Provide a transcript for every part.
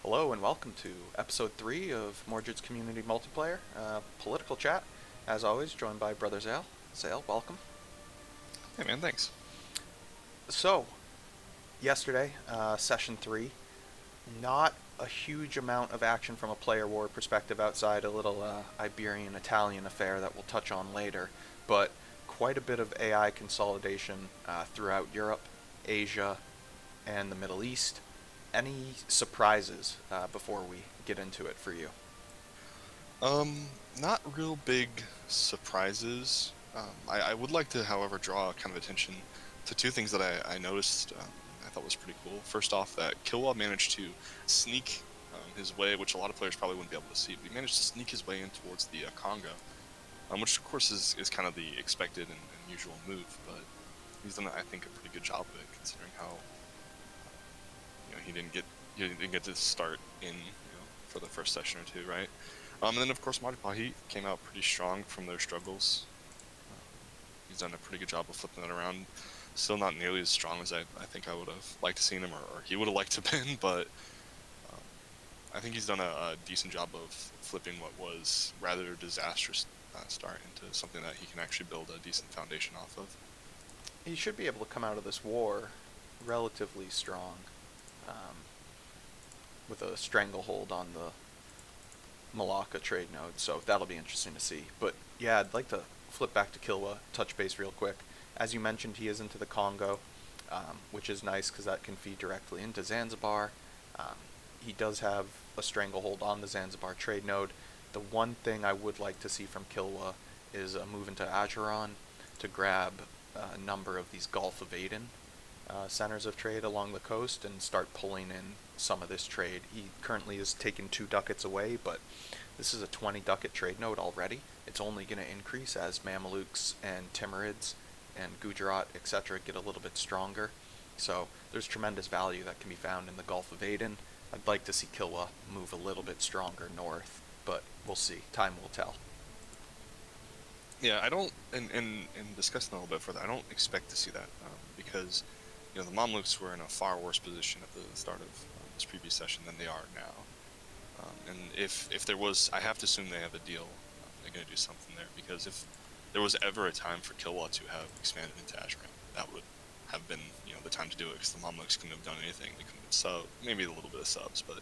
Hello and welcome to episode 3 of Mordred's Community Multiplayer Political Chat. As always, joined by Brother Zale. Zale, welcome. Hey man, thanks. So, yesterday, session 3, not a huge amount of action from a player war perspective outside a little Iberian-Italian affair that we'll touch on later, but quite a bit of AI consolidation throughout Europe, Asia, and the Middle East. Any surprises before we get into it for you? Not real big surprises. I would like to, however, draw kind of attention to two things that I noticed I thought was pretty cool. First off, that Kilwa managed to sneak his way, which a lot of players probably wouldn't be able to see, but he managed to sneak his way in towards the Congo, which of course is kind of the expected and usual move, but he's done, I think, a pretty good job of it, considering how he didn't get to start in for the first session or two, right? And then of course Mordred came out pretty strong from their struggles. He's done a pretty good job of flipping that around. Still not nearly as strong as I think I would have liked to seen him, or he would have liked to been, but I think he's done a decent job of flipping what was rather a disastrous start into something that he can actually build a decent foundation off of. He should be able to come out of this war relatively strong, um, with a stranglehold on the Malacca trade node, so that'll be interesting to see. But yeah, I'd like to flip back to Kilwa, touch base real quick. As you mentioned, he is into the Congo, which is nice because that can feed directly into Zanzibar. Um, he does have a stranglehold on the Zanzibar trade node. The one thing I would like to see from Kilwa is a move into Ajuran to grab a number of these Gulf of Aden centers of trade along the coast and start pulling in some of this trade. He currently is taking 2 ducats away, but this is a 20 ducat trade node already. It's only going to increase as Mamelukes and Timurids and Gujarat, etc., get a little bit stronger. So there's tremendous value that can be found in the Gulf of Aden. I'd like to see Kilwa move a little bit stronger north, but we'll see. Time will tell. Yeah, I don't, and discussing a little bit further, I don't expect to see that because the Mamluks were in a far worse position at the start of this previous session than they are now. And if there was, I have to assume they have a deal. They're going to do something there, because if there was ever a time for Kilwa to have expanded into Ashram, that would have been the time to do it, because the Mamluks couldn't have done anything. They couldn't have maybe a little bit of subs, but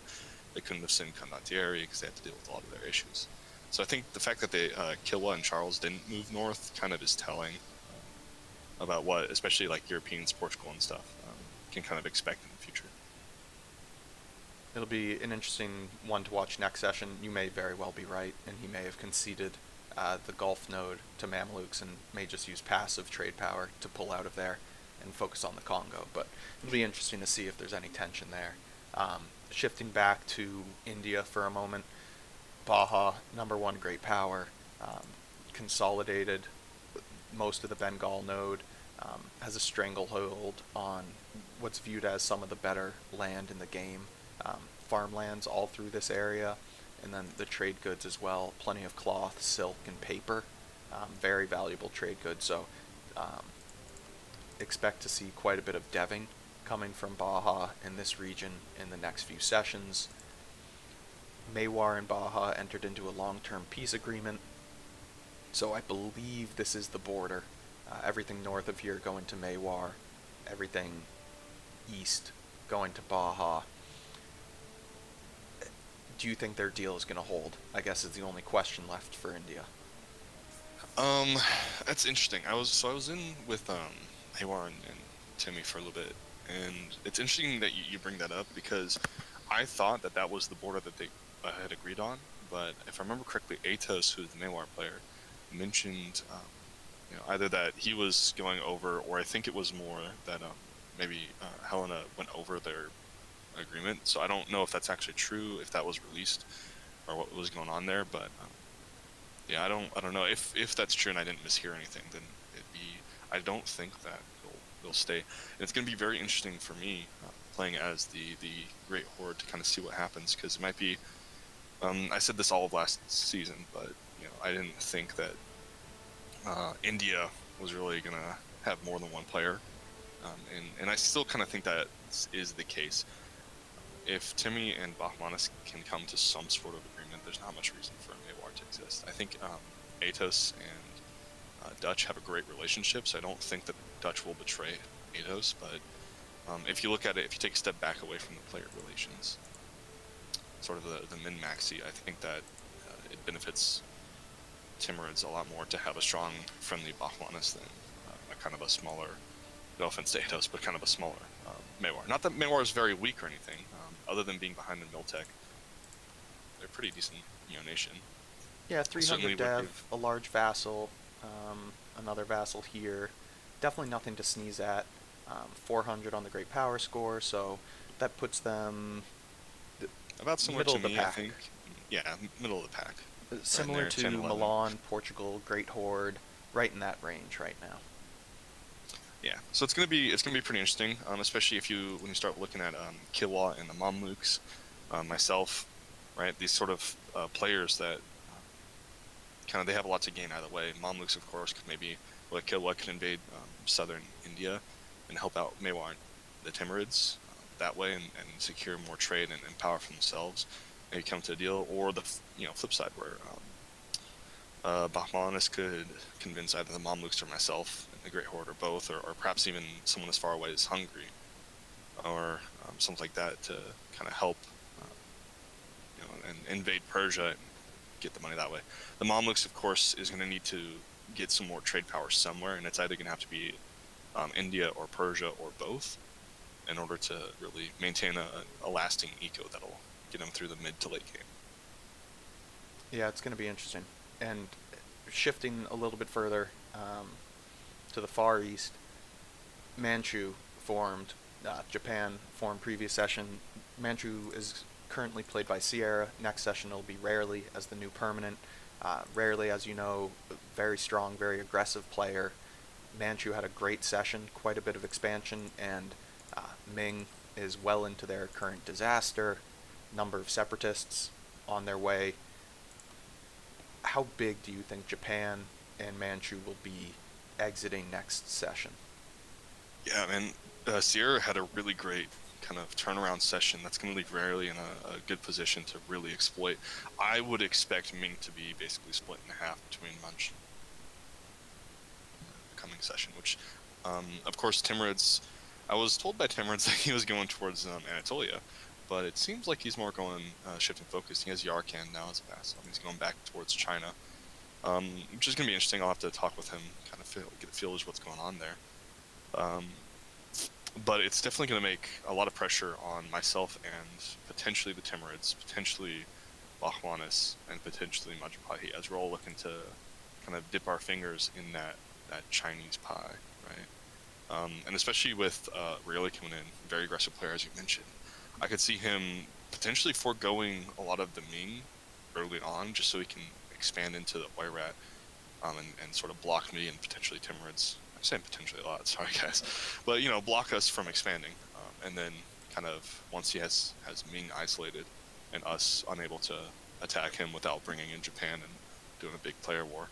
they couldn't have sent Condottieri because they had to deal with a lot of their issues. So I think the fact that they Kilwa and Charles didn't move north kind of is telling about what, especially like Europeans, Portugal and stuff, can kind of expect in the future. It'll be an interesting one to watch next session. You may very well be right, and he may have conceded the Gulf node to Mamelukes and may just use passive trade power to pull out of there and focus on the Congo. But it'll be interesting to see if there's any tension there. Shifting back to India for a moment, Baja, #1 great power, consolidated most of the Bengal node, has a stranglehold on what's viewed as some of the better land in the game. Farmlands all through this area, and then the trade goods as well. Plenty of cloth, silk, and paper. Very valuable trade goods, so expect to see quite a bit of deving coming from Baja in this region in the next few sessions. Mewar and Baja entered into a long-term peace agreement, so I believe this is the border. Everything north of here going to Mewar, everything east going to Baja. Do you think their deal is going to hold? I guess is the only question left for India. That's interesting. I was in with Haywar and Timmy for a little bit, and it's interesting that you bring that up, because I thought that was the border that they had agreed on, but if I remember correctly, Atos, who's the Mewar player, mentioned either that he was going over, or I think it was more that maybe Helena went over their agreement. So I don't know if that's actually true, if that was released, or what was going on there. But yeah, I don't know if that's true and I didn't mishear anything. Then I don't think that he'll stay, and it's going to be very interesting for me playing as the Great Horde to kind of see what happens, because it might be. I said this all of last season, but I didn't think that India was really going to have more than one player, and I still kind of think that is the case. if Timmy and Bahmanis can come to some sort of agreement, there's not much reason for Maywar to exist. I think Atos and Dutch have a great relationship, so I don't think that Dutch will betray Atos. But if you look at it, if you take a step back away from the player relations, sort of the min-maxi, I think that it benefits Timurids a lot more to have a strong, friendly Bahmanis than a kind of a smaller, no offense to Atos, but kind of a smaller Maywar. Not that Maywar is very weak or anything, other than being behind in Miltech. They're a pretty decent, nation. Yeah, Certainly 300 would dev, give. a large vassal, another vassal here. Definitely nothing to sneeze at. 400 on the great power score, so that puts them About similar middle to of the me, I pack. think. Yeah, middle of the pack. Right in Similar there, to 10, 11. Milan, Portugal, Great Horde, right in that range right now. Yeah, so it's gonna be pretty interesting, especially when you start looking at Kilwa and the Mamluks, myself, right? These sort of players that kind of they have a lot to gain either way. Mamluks, of course, could maybe like Kilwa could invade southern India and help out Maywar and the Timurids that way and secure more trade and power for themselves. Maybe come to a deal, or the flip side where Bahmanis could convince either the Mamluks or myself, the Great Horde, or both, or perhaps even someone as far away as Hungary, or something like that to kind of help, and invade Persia and get the money that way. The Mamluks, of course, is going to need to get some more trade power somewhere, and it's either going to have to be India or Persia or both in order to really maintain a lasting eco that'll get them through the mid to late game. Yeah, it's going to be interesting. And shifting a little bit further to the Far East, Manchu formed, Japan formed previous session. Manchu is currently played by Sierra. Next session it'll be Rarely as the new permanent. Rarely, as you know, very strong, very aggressive player. Manchu had a great session, quite a bit of expansion, and Ming is well into their current disaster. Number of separatists on their way. How big do you think Japan and Manchu will be exiting next session? Yeah, man. Sierra had a really great kind of turnaround session that's going to leave Rarely in a good position to really exploit. I would expect Ming to be basically split in half between Munch coming session, which, of course, Timurids. I was told by Timurids that he was going towards Anatolia, but it seems like he's more going shifting focus. He has Yarkand now as a vassal. He's going back towards China, which is going to be interesting. I'll have to talk with him, kind of get a feel of what's going on there. But it's definitely going to make a lot of pressure on myself and potentially the Timurids, potentially Bahmanis, and potentially Majapahit, as we're all looking to kind of dip our fingers in that Chinese pie, right? And especially with Rayleigh coming in, very aggressive player, as you mentioned, I could see him potentially foregoing a lot of the Ming early on, just so he can expand into the Oirat and sort of block me and potentially Timurids. I'm saying potentially a lot, sorry guys, but block us from expanding, and then kind of once he has Ming isolated and us unable to attack him without bringing in Japan and doing a big player war,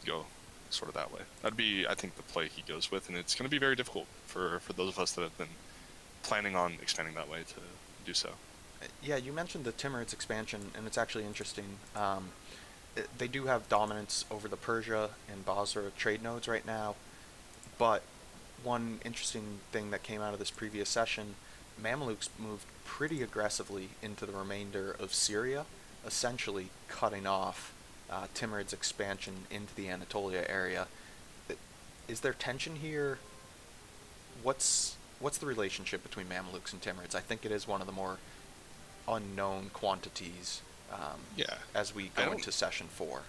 go sort of that way. That'd be, I think, the play he goes with, and it's going to be very difficult for those of us that have been planning on expanding that way to do so. Yeah, you mentioned the Timurids expansion, and it's actually interesting. They do have dominance over the Persia and Basra trade nodes right now, but one interesting thing that came out of this previous session, Mamluks moved pretty aggressively into the remainder of Syria, essentially cutting off Timurids' expansion into the Anatolia area. Is there tension here? What's the relationship between Mamluks and Timurids? I think it is one of the more unknown quantities Yeah, as we I go don't. into session 4.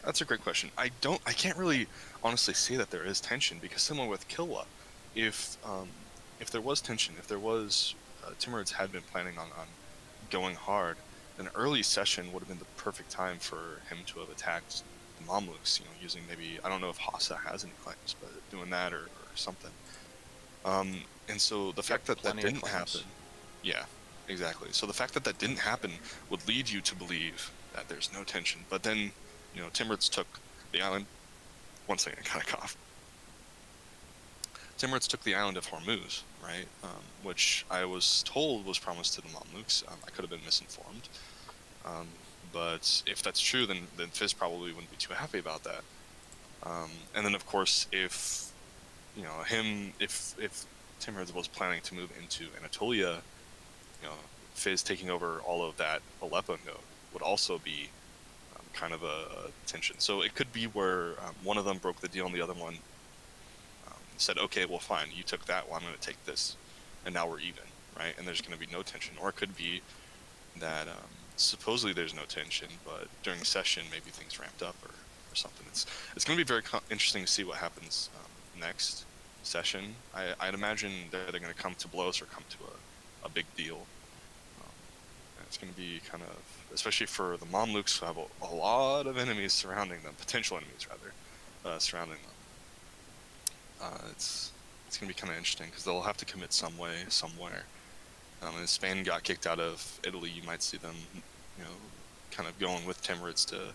That's a great question. I can't really honestly say that there is tension, because similar with Kilwa, if there was tension, if there was Timurids had been planning on going hard, an early session would have been the perfect time for him to have attacked the Mamluks. Using, maybe, I don't know if Hassa has any claims, but doing that or something. And so the fact that Plenty of didn't claims. happen, yeah, exactly. So the fact that didn't happen would lead you to believe that there's no tension. But then, Timurids took the island. One second, I kind of cough. Timurids took the island of Hormuz, right? Which I was told was promised to the Mamluks. I could have been misinformed. Um, but if that's true, then Fizz probably wouldn't be too happy about that. And then, of course, if if Timurids was planning to move into Anatolia, Fizz taking over all of that Aleppo node would also be kind of a tension. So it could be where one of them broke the deal and the other one said, okay, well, fine, you took that, well, I'm going to take this, and now we're even, right? And there's going to be no tension. Or it could be that supposedly there's no tension, but during session maybe things ramped up or something. It's going to be very interesting to see what happens next session. I'd imagine they're going to come to blows or come to a big deal. It's going to be kind of, especially for the Mamluks who have a lot of enemies surrounding them, potential enemies rather, surrounding them. It's going to be kind of interesting because they'll have to commit some way, somewhere. And if Spain got kicked out of Italy, you might see them, kind of going with Timurids to,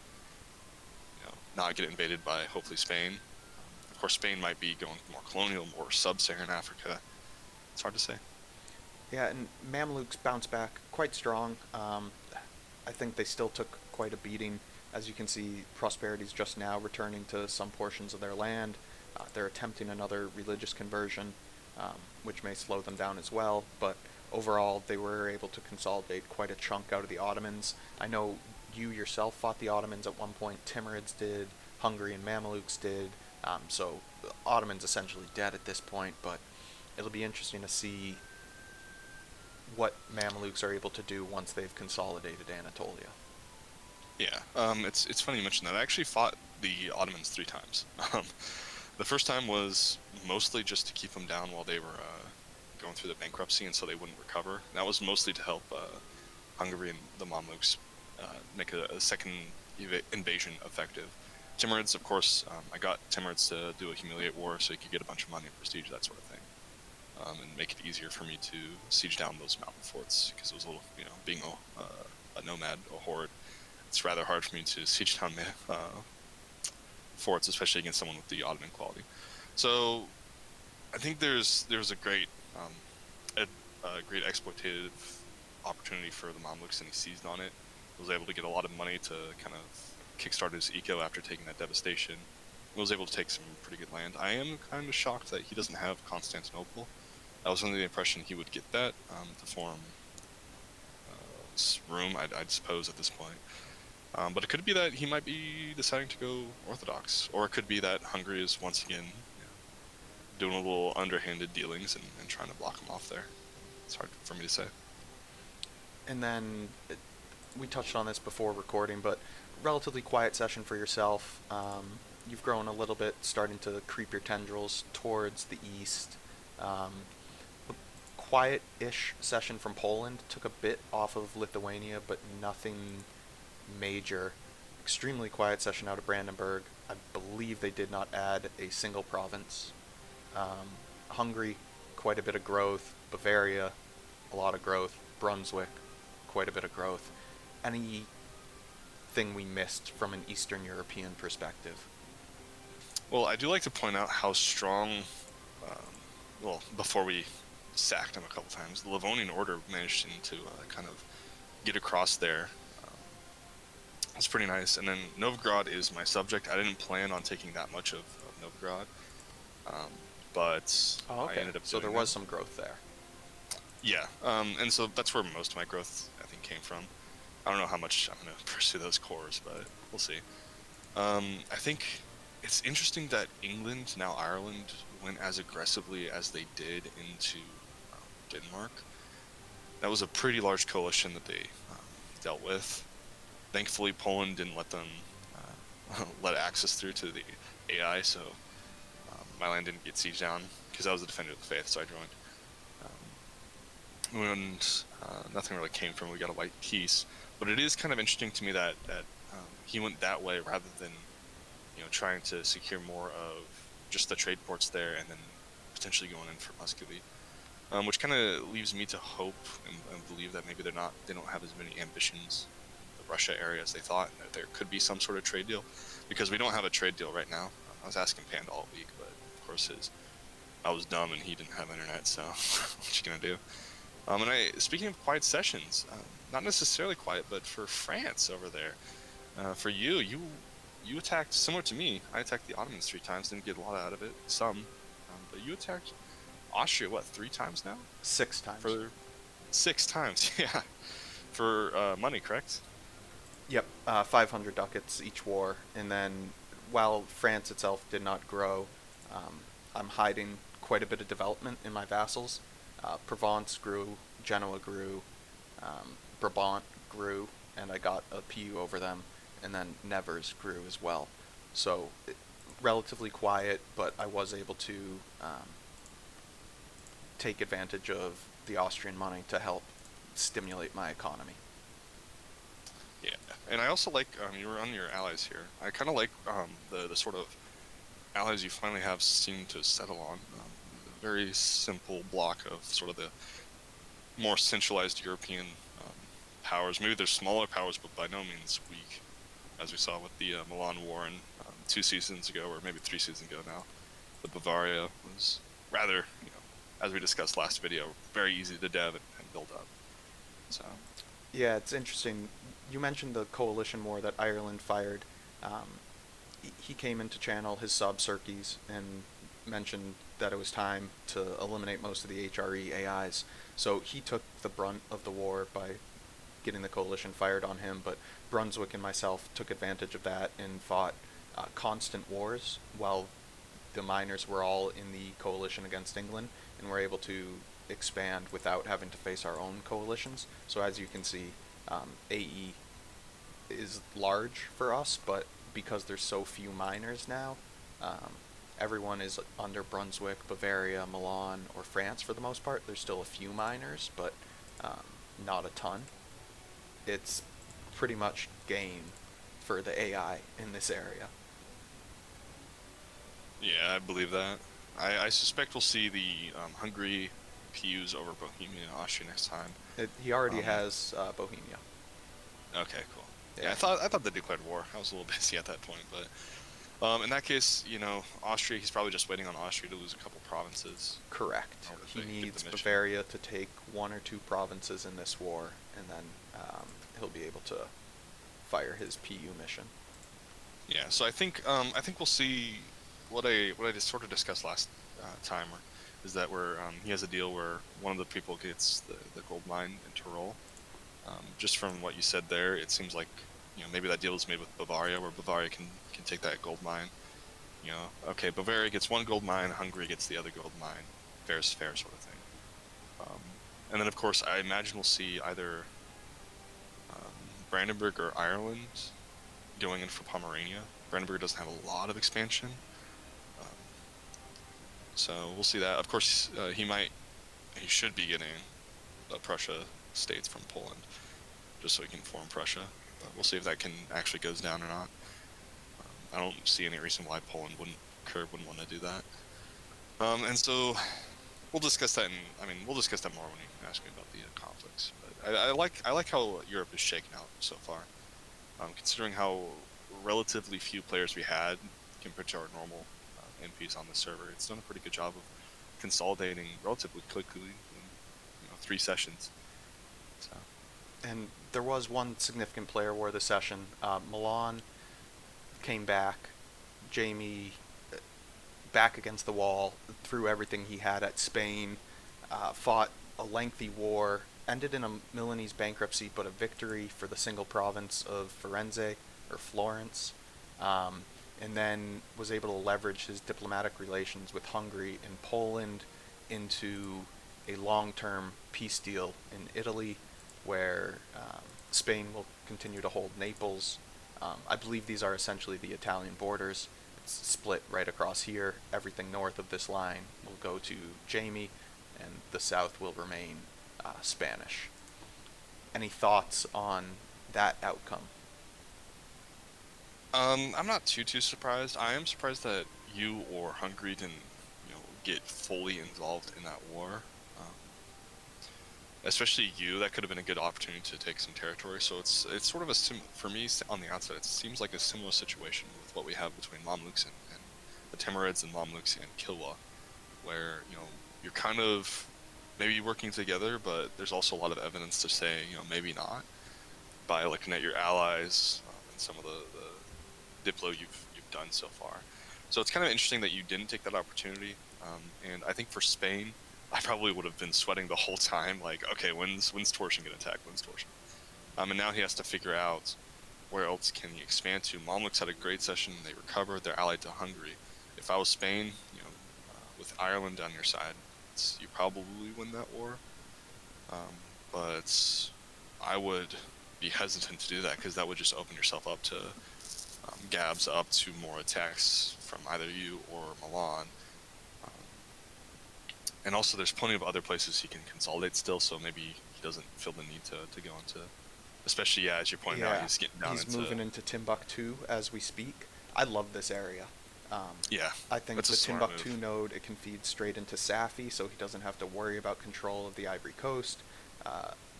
not get invaded by hopefully Spain. Of course, Spain might be going more colonial, more sub-Saharan Africa. It's hard to say. Yeah, and Mamluks bounced back quite strong. I think they still took quite a beating. As you can see, Prosperity's just now returning to some portions of their land. They're attempting another religious conversion, which may slow them down as well, but overall they were able to consolidate quite a chunk out of the Ottomans. I know you yourself fought the Ottomans at one point, Timurids did, Hungary and Mamelukes did, so the Ottomans essentially dead at this point, but it'll be interesting to see what Mamelukes are able to do once they've consolidated Anatolia. Yeah, it's funny you mentioned that. I actually fought the Ottomans 3 times. The first time was mostly just to keep them down while they were going through the bankruptcy, and so they wouldn't recover. That was mostly to help Hungary and the Mamluks make a second invasion effective. Timurids, of course, I got Timurids to do a humiliate war so he could get a bunch of money and prestige, that sort of thing. And make it easier for me to siege down those mountain forts, because it was a little, being a nomad, a horde, it's rather hard for me to siege down forts, especially against someone with the Ottoman quality. So I think there's a great great exploitative opportunity for the Mamluks, and he seized on it. Was able to get a lot of money to kind of kickstart his eco after taking that devastation. Was able to take some pretty good land. I am kind of shocked that he doesn't have Constantinople. I was under the impression he would get that to form room, I'd suppose, at this point. But it could be that he might be deciding to go Orthodox, or it could be that Hungary is once again doing a little underhanded dealings and trying to block him off there. It's hard for me to say. And then we touched on this before recording, but relatively quiet session for yourself. You've grown a little bit, starting to creep your tendrils towards the east. A quiet-ish session from Poland, took a bit off of Lithuania, but nothing major. Extremely quiet session out of Brandenburg. I believe they did not add a single province. Hungary, quite a bit of growth. Bavaria, a lot of growth. Brunswick, quite a bit of growth. Anything we missed from an Eastern European perspective? Well, I do like to point out how strong, before we sacked him a couple times, the Livonian Order managed to kind of get across there. It's pretty nice. And then Novgorod is my subject. I didn't plan on taking that much of Novgorod, but I ended up so doing there was that. some growth there. Yeah, and so that's where most of my growth, I think, came from. I don't know how much I'm going to pursue those cores, but we'll see. I think it's interesting that England, now Ireland, went as aggressively as they did into Denmark. That was a pretty large coalition that they dealt with. Thankfully, Poland didn't let them let access through to the AI, so my land didn't get sieged down, because I was a defender of the faith, so I joined. And nothing really came from it. We got a white peace. But it is kind of interesting to me that he went that way rather than trying to secure more of just the trade ports there and then potentially going in for Muscovy, which kind of leaves me to hope and believe that maybe they don't have as many ambitions in the Russia area as they thought, and that there could be some sort of trade deal, because we don't have a trade deal right now. I was asking Panda all week, but of course his I was dumb and he didn't have internet, so what you gonna do? And speaking of quiet sessions, not necessarily quiet, but for France over there, for you attacked similar to me. I attacked the Ottomans 3 times, didn't get a lot out of it, but you attacked Austria what 3 times now? 6 times. For 6 times, yeah, for money, correct? Yep, 500 ducats each war, and then while France itself did not grow, I'm hiding quite a bit of development in my vassals. Provence grew, Genoa grew, Brabant grew, and I got a PU over them, and then Nevers grew as well. So relatively quiet, but I was able to take advantage of the Austrian money to help stimulate my economy. Yeah, and I also like you were on your allies here. I kind of like the sort of allies you finally have seem to settle on. A very simple block of sort of the more centralized European powers. Maybe they're smaller powers, but by no means weak, as we saw with the Milan War and 2 seasons ago, or maybe 3 seasons ago now. The Bavaria was rather, as we discussed last video, very easy to dev and build up. So. Yeah, it's interesting. You mentioned the coalition war that Ireland fired. He came into channel his sub Circes and mentioned that it was time to eliminate most of the HRE AIs. So he took the brunt of the war by getting the coalition fired on him, but Brunswick and myself took advantage of that and fought constant wars while the miners were all in the coalition against England, and were able to expand without having to face our own coalitions. So as you can see, AE is large for us, but because there's so few miners now, everyone is under Brunswick, Bavaria, Milan, or France for the most part. There's still a few miners, but not a ton. It's pretty much game for the AI in this area. Yeah, I believe that. I suspect we'll see the Hungary PUs over Bohemia and Austria next time. He already has Bohemia. Okay, cool. Yeah, I thought they declared war. I was a little busy at that point, but in that case, Austria. He's probably just waiting on Austria to lose a couple provinces. Correct. He needs Bavaria to take 1 or 2 provinces in this war, and then he'll be able to fire his PU mission. Yeah. So I think we'll see what I just sort of discussed last time, is that where he has a deal where one of the people gets the gold mine in Tyrol. Just from what you said there, it seems like maybe that deal is made with Bavaria, where Bavaria can take that gold mine. Okay, Bavaria gets 1 gold mine, Hungary gets the other gold mine. Fair is fair, sort of thing. And then of course I imagine we'll see either Brandenburg or Ireland going in for Pomerania. Brandenburg doesn't have a lot of expansion, so we'll see that. Of course, he should be getting the Prussia states from Poland, just so he can form Prussia. But we'll see if that actually goes down or not. I don't see any reason why Kurd wouldn't want to do that. And so we'll discuss that. We'll discuss that more when you ask me about the conflicts. But I like how Europe is shaken out so far, considering how relatively few players we had compared to our normal MPs on the server. It's done a pretty good job of consolidating relatively quickly in 3 sessions. So. And there was one significant player war this session. Milan came back. Jamie back against the wall, threw everything he had at Spain, fought a lengthy war, ended in a Milanese bankruptcy, but a victory for the single province of Firenze, or Florence, and then was able to leverage his diplomatic relations with Hungary and Poland into a long-term peace deal in Italy, where Spain will continue to hold Naples. I believe these are essentially the Italian borders. It's split right across here. Everything north of this line will go to Jamie, and the south will remain Spanish. Any thoughts on that outcome? I'm not too surprised. I am surprised that you or Hungary didn't, get fully involved in that war. Especially you, that could have been a good opportunity to take some territory. So it's sort of for me on the outside, it seems like a similar situation with what we have between Mamluks and the Timurids and Mamluks and Kilwa. where you're kind of maybe working together, but there's also a lot of evidence to say maybe not by looking at your allies and some of the diplo you've done so far. So it's kind of interesting that you didn't take that opportunity. And I think for Spain, I probably would have been sweating the whole time, like, okay, when's Torsion gonna attack? When's Torsion? And now he has to figure out where else can he expand to. Mamluks had a great session. They recovered. They're allied to Hungary. If I was Spain, with Ireland on your side, you probably win that war. But I would be hesitant to do that because that would just open yourself up to Gabs up to more attacks from either you or Milan. Um, and also, there's plenty of other places he can consolidate still, so maybe he doesn't feel the need to go into. Especially, yeah, as you're pointing out, he's getting down he's moving into Timbuktu as we speak. I love this area. Yeah, I think that's the a smart Timbuktu move. node, it can feed straight into Safi, so he doesn't have to worry about control of the Ivory Coast.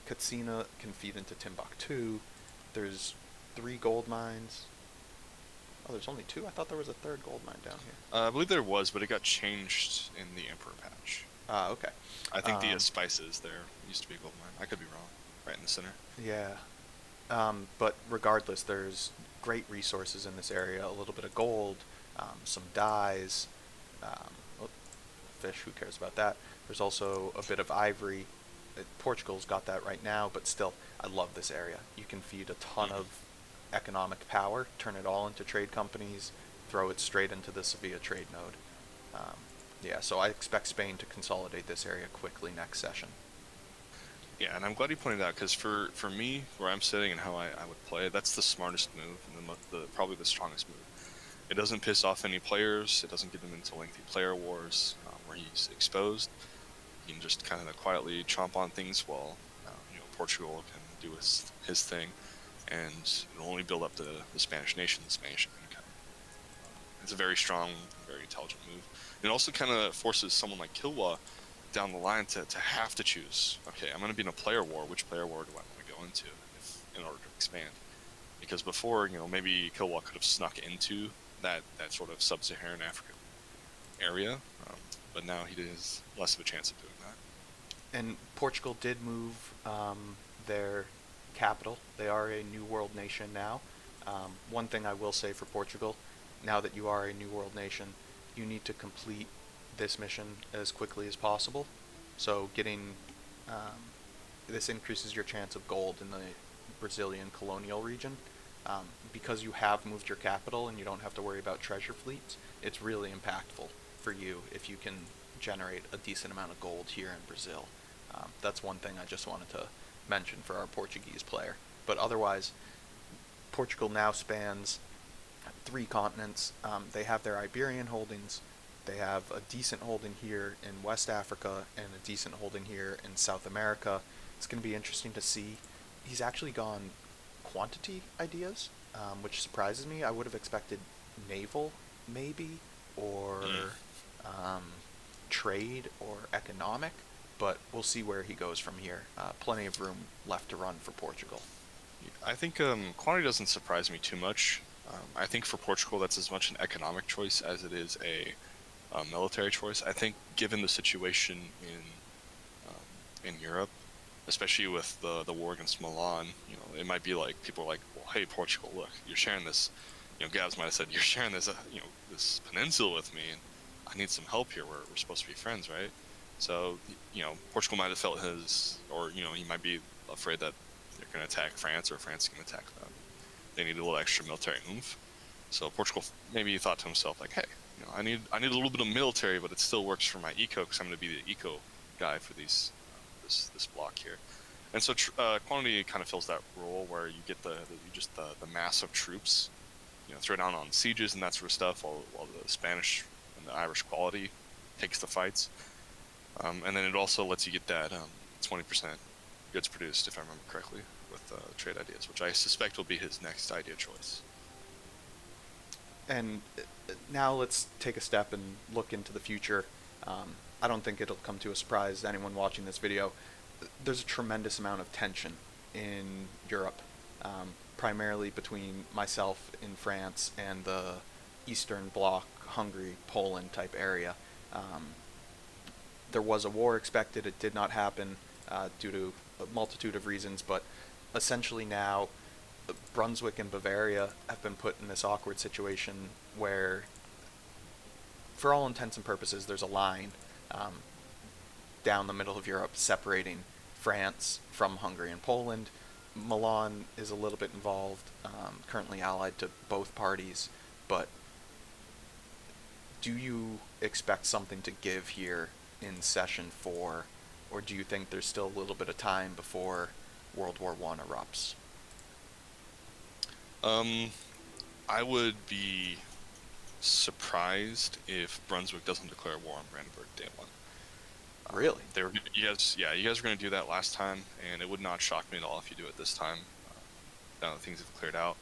Katsina can feed into Timbuktu. There's 3 gold mines. Oh, there's only 2? I thought there was a 3rd gold mine down here. I believe there was, but it got changed in the Emperor patch. Okay. I think the spices there used to be a gold mine. I could be wrong. Right in the center. Yeah. But regardless, there's great resources in this area. A little bit of gold, some dyes, oh, fish, who cares about that? There's also a bit of ivory. Portugal's got that right now, but still, I love this area. You can feed a ton of economic power, turn it all into trade companies, throw it straight into the Sevilla trade node. Yeah, so I expect Spain to consolidate this area quickly next session. Yeah, and I'm glad you pointed out because for me, where I'm sitting and how I would play, that's the smartest move and probably the strongest move. It doesn't piss off any players. It doesn't get them into lengthy player wars where he's exposed. He can just kind of quietly chomp on things while Portugal can do his thing, and it'll only build up the Spanish nation, the Spanish income. It's a very strong, very intelligent move. It also kind of forces someone like Kilwa down the line to have to choose. Okay, I'm going to be in a player war. Which player war do I want to go into in order to expand? Because before, maybe Kilwa could have snuck into that sort of sub-Saharan African area, but now he has less of a chance of doing that. And Portugal did move their capital. They are a New World nation now. One thing I will say for Portugal, now that you are a New World nation, you need to complete this mission as quickly as possible. So getting this increases your chance of gold in the Brazilian colonial region. Because you have moved your capital and you don't have to worry about treasure fleets, it's really impactful for you if you can generate a decent amount of gold here in Brazil. That's one thing I just wanted to mention for our Portuguese player. But otherwise, Portugal now spans 3 continents. They have their Iberian holdings. They have a decent holding here in West Africa and a decent holding here in South America. It's going to be interesting to see. He's actually gone quantity ideas, which surprises me. I would have expected naval, maybe, or trade or economic, but we'll see where he goes from here. Plenty of room left to run for Portugal. I think quantity doesn't surprise me too much. I think for Portugal, that's as much an economic choice as it is a military choice. I think given the situation in Europe, especially with the war against Milan, it might be like people are like, well, hey, Portugal, look, you're sharing this. Gabs might have said, you're sharing this, this peninsula with me, and I need some help here. We're supposed to be friends, right? So, Portugal might have felt he might be afraid that they're going to attack France or France is going to attack them. They need a little extra military oomph. So Portugal maybe thought to himself, like, hey, I need a little bit of military, but it still works for my eco because I'm going to be the eco guy for this block here. And so quantity kind of fills that role where you get the mass of troops, throw down on sieges and that sort of stuff, while the Spanish and the Irish quality takes the fights. And then it also lets you get that 20% goods produced, if I remember correctly, with trade ideas, which I suspect will be his next idea choice. And now let's take a step and look into the future. I don't think it'll come to a surprise to anyone watching this video. There's a tremendous amount of tension in Europe, primarily between myself in France and the Eastern Bloc, Hungary, Poland type area. there was a war expected. It did not happen due to a multitude of reasons, but essentially now Brunswick and Bavaria have been put in this awkward situation where, for all intents and purposes, there's a line um, down the middle of Europe separating France from Hungary and Poland. Milan is a little bit involved, currently allied to both parties, but do you expect something to give here in session 4, or do you think there's still a little bit of time before World War One erupts? Um, I would be surprised if Brunswick doesn't declare war on Brandenburg day one. Really? They were, you guys, yeah, you guys were going to do that last time, and it would not shock me at all if you do it this time. Now that things have cleared out,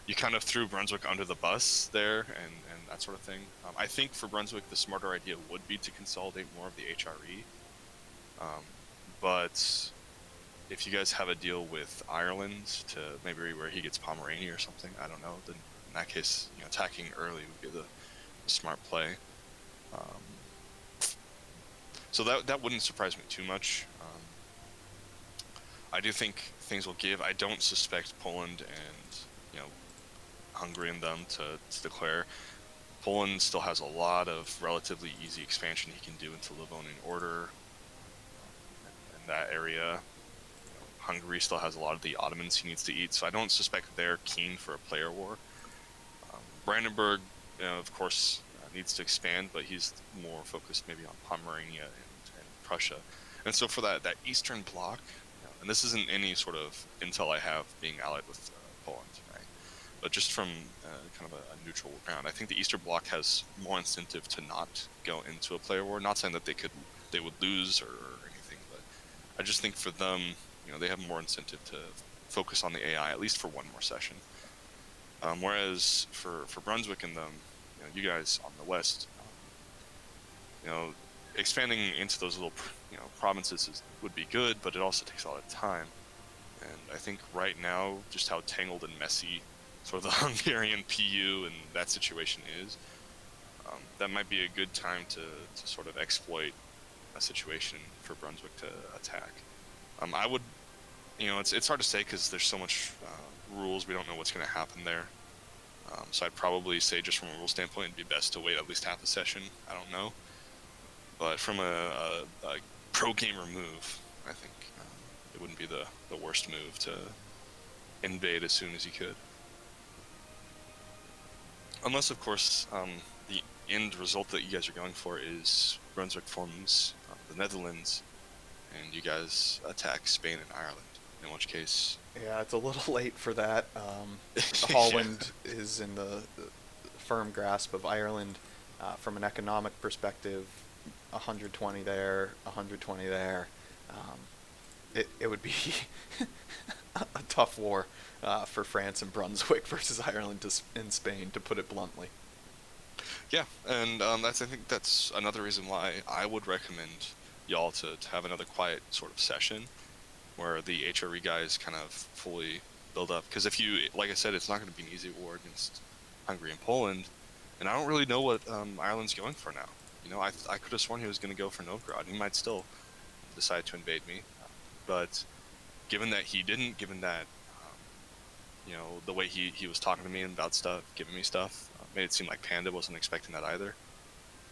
you kind of threw Brunswick under the bus there, and that sort of thing. I think for Brunswick, the smarter idea would be to consolidate more of the HRE. But if you guys have a deal with Ireland to maybe where he gets Pomerania or something, I don't know. Then in that case, attacking early would be the smart play. Um, so that wouldn't surprise me too much. I do think things will give. I don't suspect Poland and Hungary and them to declare. Poland still has a lot of relatively easy expansion he can do into Livonian Order in that area. Hungary still has a lot of the Ottomans he needs to eat, so I don't suspect they're keen for a player war. Brandenburg, of course, needs to expand, but he's more focused maybe on Pomerania and Prussia. And so for that Eastern Bloc, and this isn't any sort of intel I have being allied with Poland, right? But just from kind of a neutral ground, I think the Eastern Bloc has more incentive to not go into a player war. Not saying that they would lose or anything, but I just think for them, they have more incentive to focus on the AI at least for one more session. Whereas for Brunswick and them, you guys on the west, expanding into those little provinces would be good, but it also takes a lot of time. And I think right now, just how tangled and messy sort of the Hungarian PU and that situation is, that might be a good time to sort of exploit a situation for Brunswick to attack. I would, it's hard to say because there's so much rules. We don't know what's going to happen there. So I'd probably say just from a rule standpoint, it'd be best to wait at least half a session. I don't know. But from a pro gamer move, I think it wouldn't be the worst move to invade as soon as you could. Unless, of course, the end result that you guys are going for is Brunswick forms the Netherlands, and you guys attack Spain and Ireland. In which case, Yeah, it's a little late for that. Holland is in the firm grasp of Ireland. From an economic perspective, 120 there, 120 there. It would be a tough war for France and Brunswick versus Ireland and Spain, to put it bluntly. yeah, and I think that's another reason why I would recommend y'all to have another quiet sort of session where the HRE guys kind of fully build up. Because if you, like I said, it's not going to be an easy war against Hungary and Poland, and I don't really know what Ireland's going for now. I could have sworn he was going to go for Novgorod. He might still decide to invade me, but given that he didn't, given that the way he was talking to me about stuff, giving me stuff, made it seem like Panda wasn't expecting that either.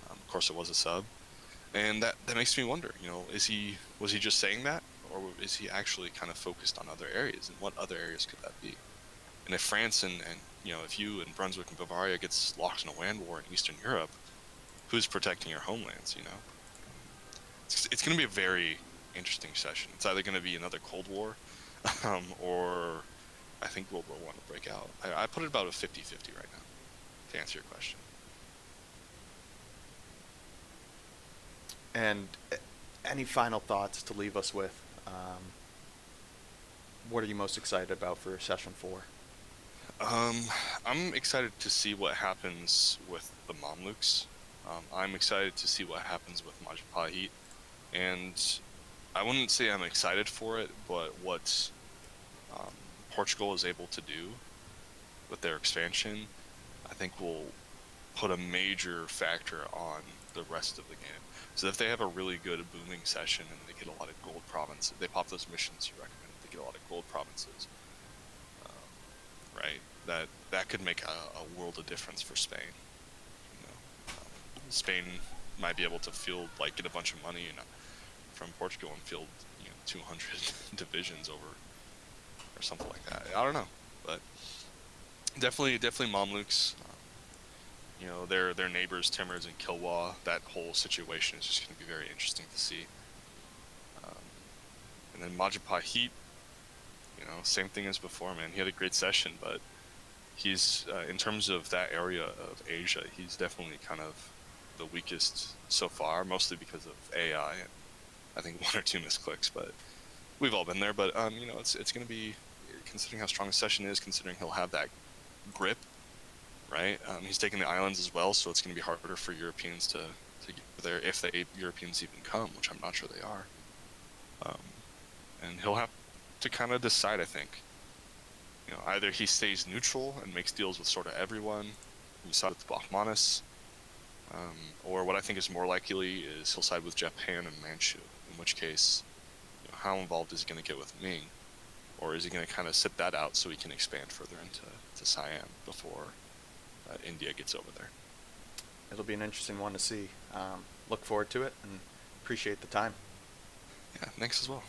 Of course, it was a sub, and that makes me wonder. Was he just saying that, or is he actually kind of focused on other areas, and what other areas could that be? And if France and if you and Brunswick and Bavaria gets locked in a land war in Eastern Europe, who's protecting your homelands? It's going to be a very interesting session. It's either going to be another Cold War, or I think World War I will break out. I put it about a 50-50 right now, to answer your question. And any final thoughts to leave us with? What are you most excited about for session 4? I'm excited to see what happens with the Mamluks. I'm excited to see what happens with Majapahit, and I wouldn't say I'm excited for it, but what Portugal is able to do with their expansion, I think will put a major factor on the rest of the game. So if they have a really good booming session and they get a lot of gold provinces, they pop those missions you recommend. They get a lot of gold provinces, right? That could make a world of difference for Spain. You know, Spain might be able to get a bunch of money from Portugal and field 200 divisions over or something like that. I don't know, but definitely Mamluks. Their neighbors Timurs and Kilwa. That whole situation is just going to be very interesting to see. Um, and then Majapahit, same thing as before, man. He had a great session, but he's in terms of that area of Asia, he's definitely kind of the weakest so far, mostly because of AI and I think one or two misclicks, but we've all been there. But it's going to be, considering how strong the session is, considering he'll have that grip, right? He's taking the islands as well, so it's going to be harder for Europeans to get there if the Europeans even come, which I'm not sure they are. And he'll have to kind of decide, I think. Either he stays neutral and makes deals with sort of everyone. We saw it with Bahmanis. Or what I think is more likely is he'll side with Japan and Manchu, in which case, how involved is he going to get with Ming? Or is he going to kind of sit that out so he can expand further into Siam before India gets over there? It'll be an interesting one to see. Look forward to it and appreciate the time. Yeah, thanks as well.